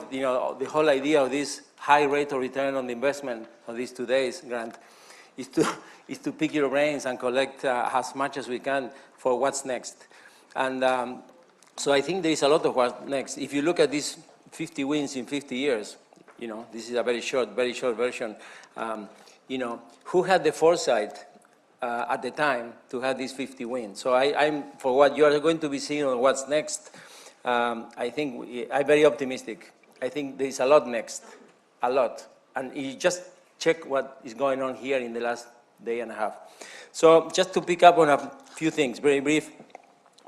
the whole idea of this high rate of return on the investment of these 2 days grant is to pick your brains and collect as much as we can for what's next. And so I think there is a lot of what's next. If you look at these 50 wins in 50 years, this is a very short version. Who had the foresight at the time to have these 50 wins? So I'm for what you are going to be seeing on what's next, I think I'm very optimistic. I think there is a lot next, a lot. And you just check what is going on here in the last day and a half. So just to pick up on a few things, very brief.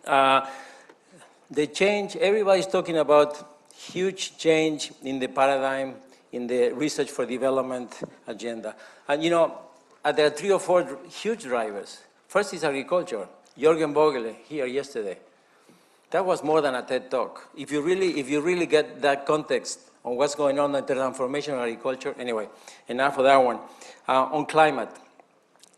The change, everybody's talking about huge change in the paradigm, in the research for development agenda. And there are 3 or 4 huge drivers. First is agriculture. Jürgen Vogel here yesterday. That was more than a TED talk. If you really get that context on what's going on in the transformation of agriculture, anyway, enough of that one. On climate,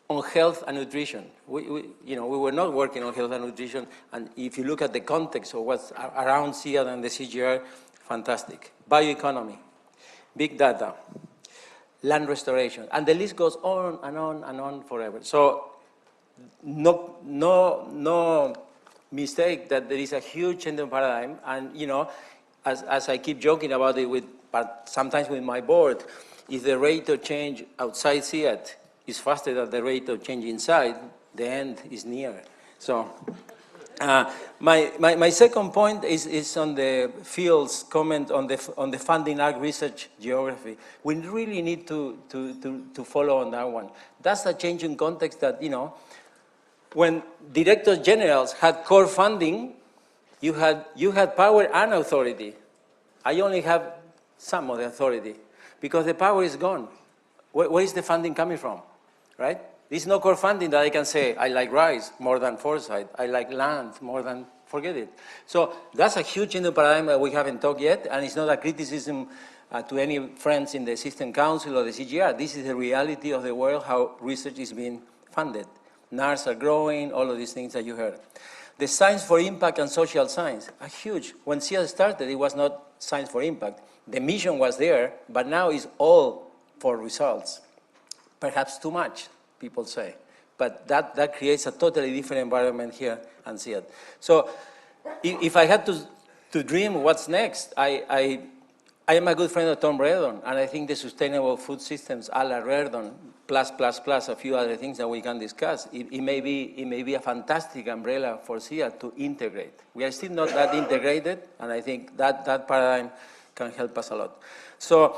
on health and nutrition. We were not working on health and nutrition, and if you look at the context of what's around CIAT and the CGR, fantastic. Bioeconomy, big data, land restoration, and the list goes on and on and on forever. So no mistake that there is a huge change in paradigm, and as I keep joking about it but sometimes with my board, if the rate of change outside CIAT is faster than the rate of change inside, the end is near. So my second point is on the Phil's comment on the funding ag research geography. We really need to follow on that one. That's a change in context that, when directors generals had core funding, you had power and authority. I only have some of the authority because the power is gone. Where is the funding coming from, right? There's no core funding that I can say, I like rice more than foresight. I like land more than, forget it. So that's a huge new paradigm that we haven't talked yet, and it's not a criticism to any friends in the System Council or the CGR. This is the reality of the world, how research is being funded. NARS are growing, all of these things that you heard. The science for impact and social science are huge. When CIAT started, it was not science for impact. The mission was there, but now it's all for results. Perhaps too much, people say. But that creates a totally different environment here and CIAT. So if I had to dream what's next, I am a good friend of Tom Reardon, and I think the sustainable food systems a la Reardon, plus a few other things that we can discuss, it may be a fantastic umbrella for CIAT to integrate. We are still not that integrated, and I think that paradigm can help us a lot. So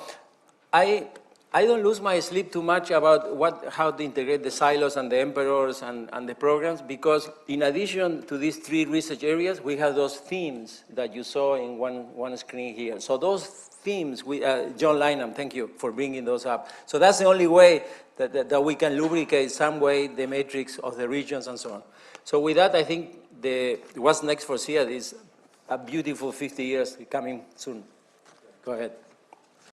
I don't lose my sleep too much about how to integrate the silos and the emperors and the programs, because in addition to these 3 research areas, we have those themes that you saw in one screen here. So those themes, John Lynham, thank you for bringing those up. So that's the only way that we can lubricate some way the matrix of the regions and so on. So with that, I think what's next for CIAT is a beautiful 50 years coming soon. Go ahead.